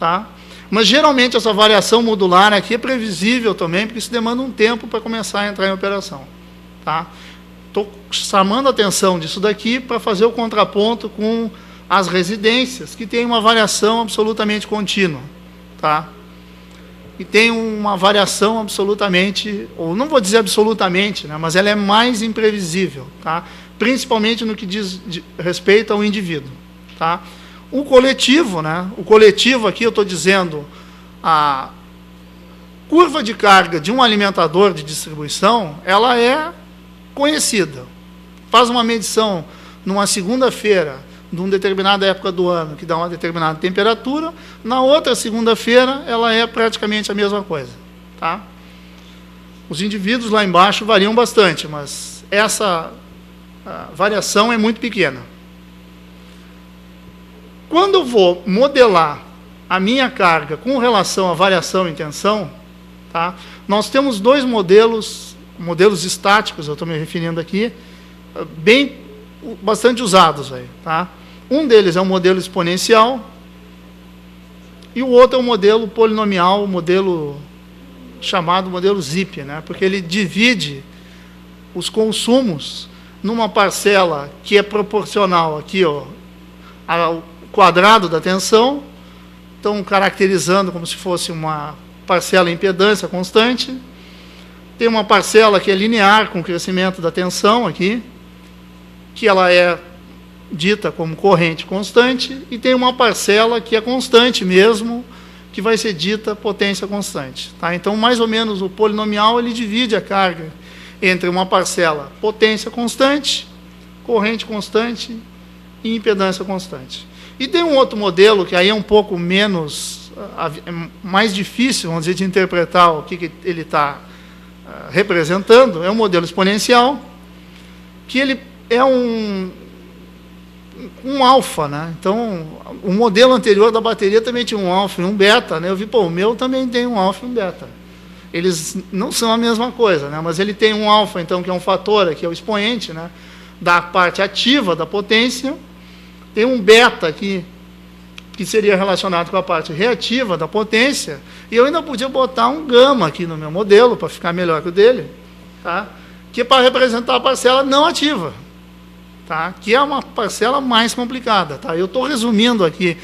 tá? Mas, geralmente, essa variação modular aqui é previsível também, porque isso demanda um tempo para começar a entrar em operação, tá? Estou chamando a atenção disso daqui para fazer o contraponto com as residências, que tem uma variação absolutamente contínua, tá? E tem uma variação absolutamente, ou não vou dizer absolutamente, né, mas ela é mais imprevisível, tá? Principalmente no que diz respeito ao indivíduo, tá? O coletivo, né? O coletivo aqui eu estou dizendo a curva de carga de um alimentador de distribuição, ela é conhecida. Faz uma medição numa segunda-feira, de uma determinada época do ano, que dá uma determinada temperatura, na outra segunda-feira, ela é praticamente a mesma coisa, tá? Os indivíduos lá embaixo variam bastante, mas essa variação é muito pequena. Quando eu vou modelar a minha carga com relação à variação em tensão, tá? Nós temos dois modelos estáticos, eu estou me referindo aqui, bastante usados aí, tá? Um deles é o modelo exponencial e o outro é o modelo polinomial, o modelo chamado modelo ZIP, né? Porque ele divide os consumos numa parcela que é proporcional aqui, ó, ao quadrado da tensão, então caracterizando como se fosse uma parcela em impedância constante. Tem uma parcela que é linear com o crescimento da tensão aqui, que ela é dita como corrente constante, e tem uma parcela que é constante mesmo, que vai ser dita potência constante, tá? Então, mais ou menos, o polinomial ele divide a carga entre uma parcela potência constante, corrente constante e impedância constante. E tem um outro modelo que aí é um pouco menos, mais difícil, vamos dizer, de interpretar o que ele está representando, é um modelo exponencial, que ele é um alfa, né? Então, o modelo anterior da bateria também tinha um alfa e um beta, né? Eu vi, pô, o meu também tem um alfa e um beta. Eles não são a mesma coisa, né? Mas ele tem um alfa, então, que é um fator, aqui é o expoente, né? Da parte ativa da potência, tem um beta aqui, que seria relacionado com a parte reativa da potência, e eu ainda podia botar um gama aqui no meu modelo, para ficar melhor que o dele, tá? Que é para representar a parcela não ativa, tá? Que é uma parcela mais complicada, tá? Eu estou resumindo aqui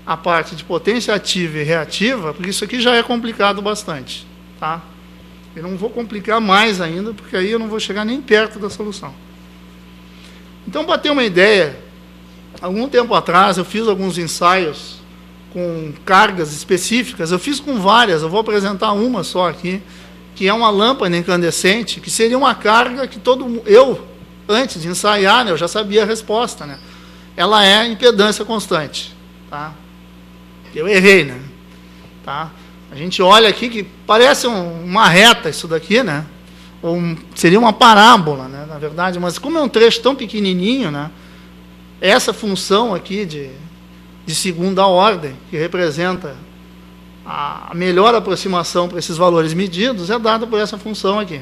a parte de potência ativa e reativa, porque isso aqui já é complicado bastante, tá? Eu não vou complicar mais ainda, porque aí eu não vou chegar nem perto da solução. Então, para ter uma ideia, algum tempo atrás eu fiz alguns ensaios com cargas específicas, eu fiz com várias, eu vou apresentar uma só aqui, que é uma lâmpada incandescente, que seria uma carga que eu, antes de ensaiar, né, eu já sabia a resposta, né? Ela é impedância constante, tá? Eu errei, né? Tá? A gente olha aqui que parece uma reta isso daqui, né? Ou seria uma parábola, né, na verdade, mas como é um trecho tão pequenininho, né? Essa função aqui de segunda ordem, que representa a melhor aproximação para esses valores medidos, é dada por essa função aqui,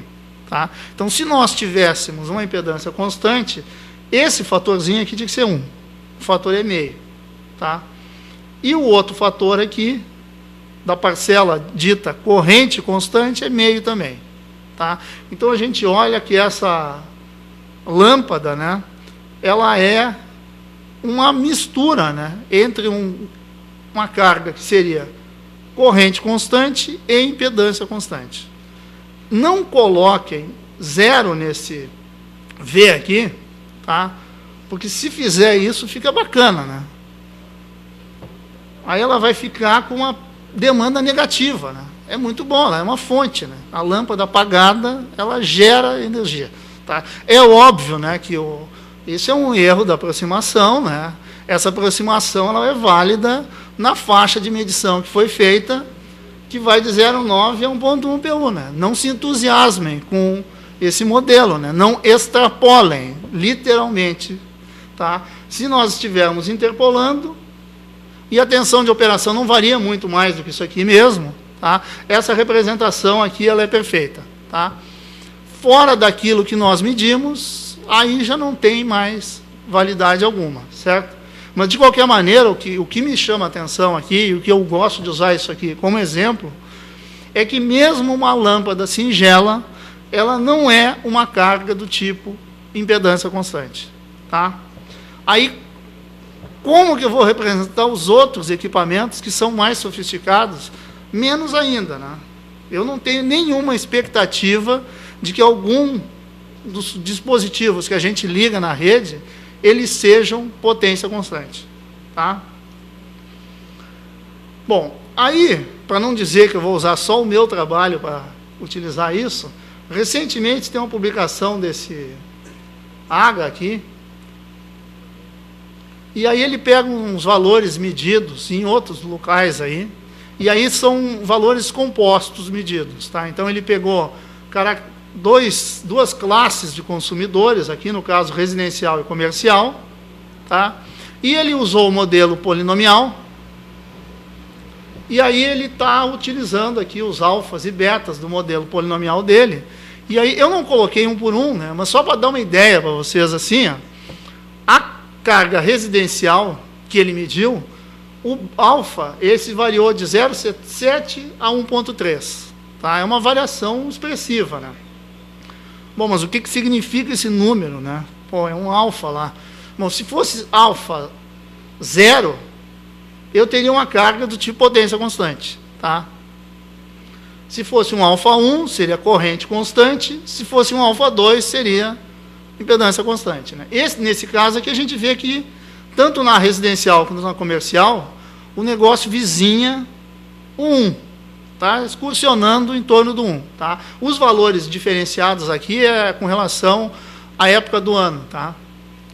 tá? Então, se nós tivéssemos uma impedância constante, esse fatorzinho aqui tinha que ser 1. O fator é meio, tá? E o outro fator aqui, da parcela dita corrente constante, é meio também, tá? Então, a gente olha que essa lâmpada, né, ela é uma mistura, né, entre uma carga que seria corrente constante e impedância constante. Não coloquem 0 nesse V aqui, tá? Porque se fizer isso, fica bacana, né? Aí ela vai ficar com uma demanda negativa, né? É muito bom, ela é uma fonte, né? A lâmpada apagada, ela gera energia, tá? É óbvio, né, que isso é um erro da aproximação, né? Essa aproximação ela é válida na faixa de medição que foi feita, que vai de 0,9 a 1,1 PU, né? Não se entusiasmem com esse modelo, né? Não extrapolem, literalmente, tá? Se nós estivermos interpolando, e a tensão de operação não varia muito mais do que isso aqui mesmo, tá? Essa representação aqui ela é perfeita, tá? Fora daquilo que nós medimos, aí já não tem mais validade alguma, certo? Mas, de qualquer maneira, o que me chama a atenção aqui, e o que eu gosto de usar isso aqui como exemplo, é que mesmo uma lâmpada singela, ela não é uma carga do tipo impedância constante. Tá? Aí, como que eu vou representar os outros equipamentos que são mais sofisticados? Menos ainda, né? Eu não tenho nenhuma expectativa de que algum dos dispositivos que a gente liga na rede, eles sejam potência constante. Tá? Bom, aí, para não dizer que eu vou usar só o meu trabalho para utilizar isso, recentemente tem uma publicação desse AGA aqui, e aí ele pega uns valores medidos em outros locais aí, e aí são valores compostos medidos. Tá? Então ele pegou duas classes de consumidores, aqui no caso residencial e comercial, tá? E ele usou o modelo polinomial, e aí ele está utilizando aqui os alfas e betas do modelo polinomial dele, e aí eu não coloquei um por um, né? Mas só para dar uma ideia para vocês assim, ó, a carga residencial que ele mediu, o alfa, esse variou de 0,7 a 1,3. Tá? É uma variação expressiva. Né? Bom, mas o que significa esse número? Né? Pô, é um alfa lá. Bom, se fosse alfa 0, eu teria uma carga do tipo potência constante. Tá? Se fosse um alfa 1, seria corrente constante. Se fosse um alfa 2, seria impedância constante. Né? Nesse caso aqui, a gente vê que, tanto na residencial quanto na comercial, o negócio vizinha o 1, tá? Excursionando em torno do 1. Tá? Os valores diferenciados aqui é com relação à época do ano. Tá?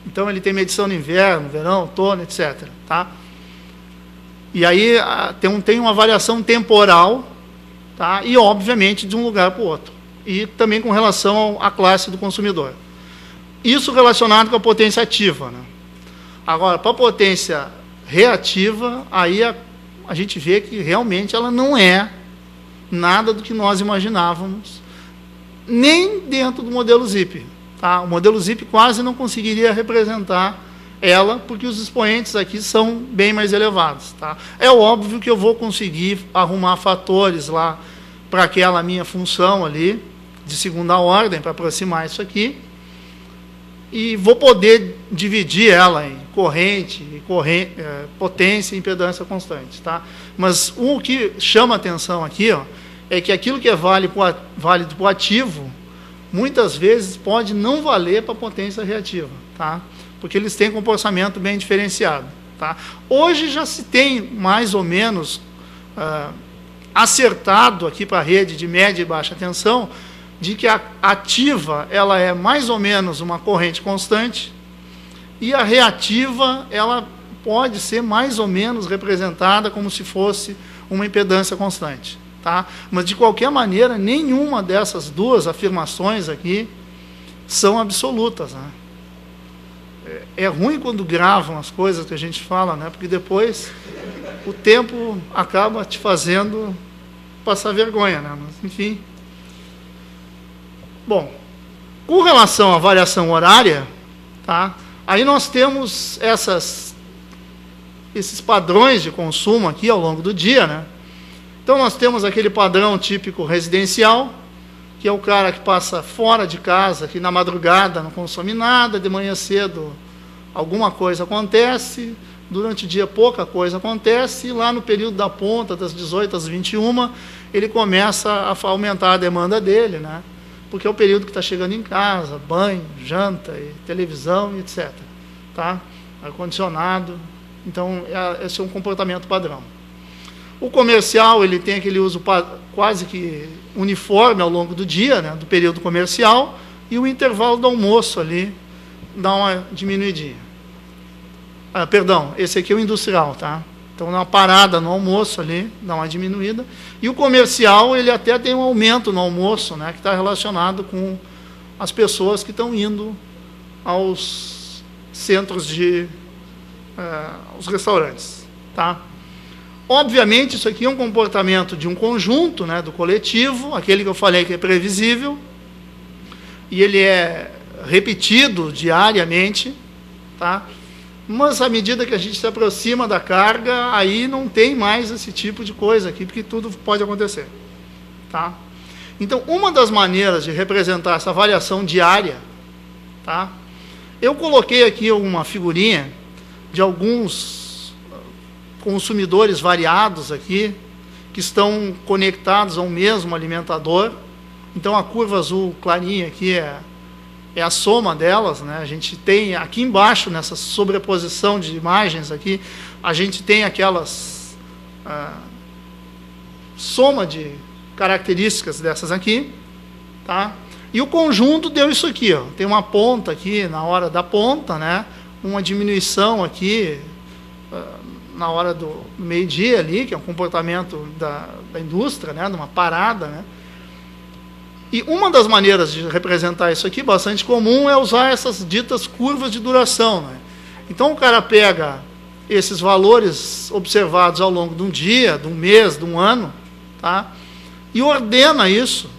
Então, ele tem medição no inverno, verão, outono, etc. Tá? E aí tem uma variação temporal, tá? E, obviamente, de um lugar para o outro. E também com relação à classe do consumidor. Isso relacionado com a potência ativa. Né? Agora, para a potência reativa, aí a gente vê que realmente ela não é nada do que nós imaginávamos, nem dentro do modelo ZIP. Tá? O modelo ZIP quase não conseguiria representar ela, porque os expoentes aqui são bem mais elevados. Tá? É óbvio que eu vou conseguir arrumar fatores lá para aquela minha função ali, de segunda ordem, para aproximar isso aqui, e vou poder dividir ela em corrente, potência e impedância constante. Tá? Mas o que chama atenção aqui, ó, é que aquilo que é válido para o ativo, muitas vezes pode não valer para a potência reativa, tá? Porque eles têm comportamento bem diferenciado. Tá? Hoje já se tem mais ou menos acertado aqui para a rede de média e baixa tensão, de que a ativa ela é mais ou menos uma corrente constante e a reativa ela pode ser mais ou menos representada como se fosse uma impedância constante. Tá? Mas, de qualquer maneira, nenhuma dessas duas afirmações aqui são absolutas. Né? É ruim quando gravam as coisas que a gente fala, né? Porque depois o tempo acaba te fazendo passar vergonha. Né? Mas, enfim... Bom, com relação à variação horária, tá? Aí nós temos esses padrões de consumo aqui ao longo do dia. Né? Então, nós temos aquele padrão típico residencial, que é o cara que passa fora de casa, que na madrugada não consome nada, de manhã cedo alguma coisa acontece, durante o dia pouca coisa acontece, e lá no período da ponta, das 18 às 21, ele começa a aumentar a demanda dele, né? Porque é o período que está chegando em casa, banho, janta, e televisão, e etc. Tá? Ar-condicionado. Então, esse é um comportamento padrão. O comercial, ele tem aquele uso quase que uniforme ao longo do dia, né, do período comercial, e o intervalo do almoço ali dá uma diminuidinha. Perdão, esse aqui é o industrial, tá? Então, na parada no almoço ali, dá uma diminuída. E o comercial, ele até tem um aumento no almoço, né, que está relacionado com as pessoas que estão indo aos centros aos restaurantes. Tá? Obviamente, isso aqui é um comportamento de um conjunto, né, do coletivo, aquele que eu falei que é previsível, e ele é repetido diariamente, tá? Mas, à medida que a gente se aproxima da carga, aí não tem mais esse tipo de coisa aqui, porque tudo pode acontecer. Tá? Então, uma das maneiras de representar essa variação diária, tá? Eu coloquei aqui uma figurinha de alguns consumidores variados aqui, que estão conectados ao mesmo alimentador. Então, a curva azul clarinha aqui é a soma delas, né? A gente tem aqui embaixo, nessa sobreposição de imagens aqui, a gente tem aquelas soma de características dessas aqui, tá? E o conjunto deu isso aqui, ó. Tem uma ponta aqui na hora da ponta, né? Uma diminuição aqui na hora do meio-dia ali, que é um comportamento da indústria, né? De uma parada, né? E uma das maneiras de representar isso aqui, bastante comum, é usar essas ditas curvas de duração, né? Então, o cara pega esses valores observados ao longo de um dia, de um mês, de um ano, tá? E ordena isso,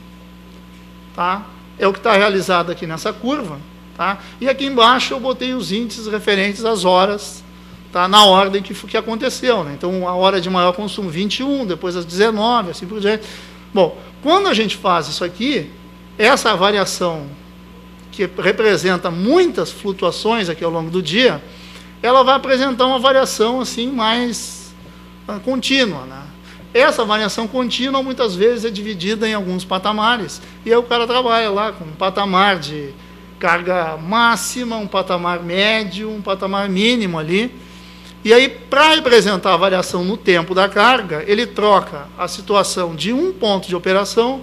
tá? É o que está realizado aqui nessa curva, tá? E aqui embaixo eu botei os índices referentes às horas, tá? Na ordem que aconteceu, né? Então, a hora de maior consumo, 21, depois às 19, assim por diante. Bom, quando a gente faz isso aqui, essa variação, que representa muitas flutuações aqui ao longo do dia, ela vai apresentar uma variação assim mais contínua, né? Essa variação contínua, muitas vezes, é dividida em alguns patamares, e aí o cara trabalha lá com um patamar de carga máxima, um patamar médio, um patamar mínimo ali. E aí, para representar a variação no tempo da carga, ele troca a situação de um ponto de operação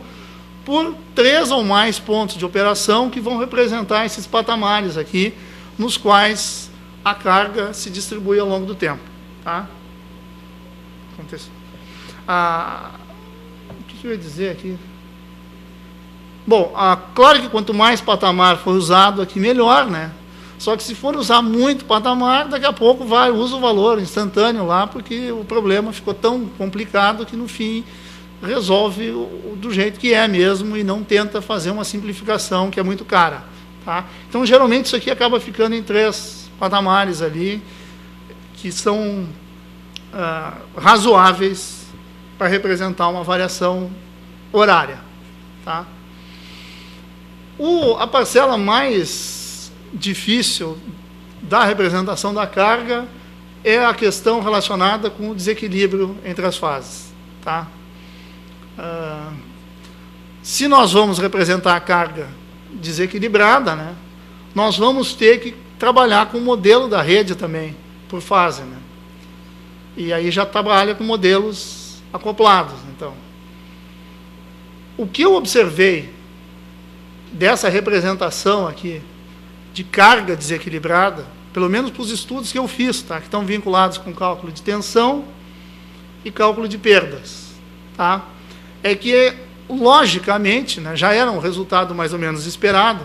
por 3 ou mais pontos de operação que vão representar esses patamares aqui, nos quais a carga se distribui ao longo do tempo. Tá? O que eu ia dizer aqui? Bom, claro que quanto mais patamar for usado aqui, melhor, né? Só que se for usar muito patamar, daqui a pouco usa o valor instantâneo lá, porque o problema ficou tão complicado que, no fim, resolve do jeito que é mesmo e não tenta fazer uma simplificação que é muito cara. Tá? Então, geralmente, isso aqui acaba ficando em 3 patamares ali, que são razoáveis para representar uma variação horária. Tá? A parcela mais difícil da representação da carga é a questão relacionada com o desequilíbrio entre as fases. Tá? Se nós vamos representar a carga desequilibrada, né, nós vamos ter que trabalhar com o modelo da rede também, por fase. Né? E aí já trabalha com modelos acoplados. Então, o que eu observei dessa representação aqui, de carga desequilibrada, pelo menos para os estudos que eu fiz, tá? Que estão vinculados com cálculo de tensão e cálculo de perdas. Tá? É que, logicamente, né, já era um resultado mais ou menos esperado,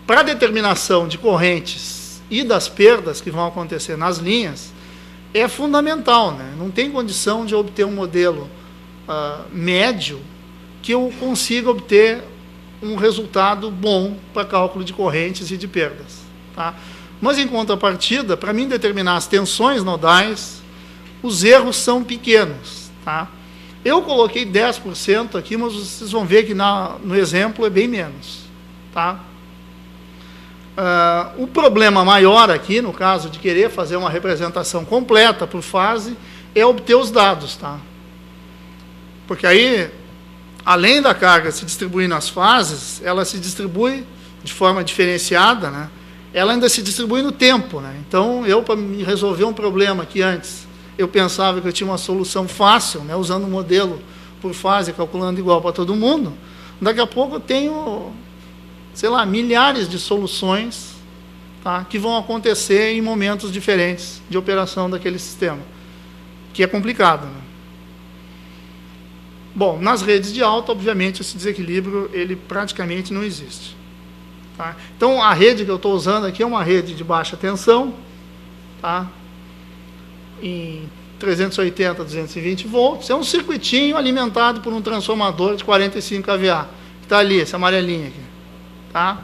para a determinação de correntes e das perdas que vão acontecer nas linhas, é fundamental. Né? Não tem condição de obter um modelo médio que eu consiga obter um resultado bom para cálculo de correntes e de perdas. Tá? Mas, em contrapartida, para mim determinar as tensões nodais, os erros são pequenos. Tá? Eu coloquei 10% aqui, mas vocês vão ver que no exemplo é bem menos. Tá? O problema maior aqui, no caso de querer fazer uma representação completa por fase, é obter os dados. Tá? Porque aí, além da carga se distribuir nas fases, ela se distribui de forma diferenciada, né? Ela ainda se distribui no tempo. Né? Então, para me resolver um problema que antes eu pensava que eu tinha uma solução fácil, né, usando um modelo por fase, calculando igual para todo mundo, daqui a pouco eu tenho, sei lá, milhares de soluções, tá, que vão acontecer em momentos diferentes de operação daquele sistema, que é complicado. Né? Bom, nas redes de alta, obviamente, esse desequilíbrio ele praticamente não existe. Tá? Então, a rede que eu estou usando aqui é uma rede de baixa tensão, tá? Em 380, 220 volts. É um circuitinho alimentado por um transformador de 45 kVA, que está ali, esse amarelinho aqui. Tá?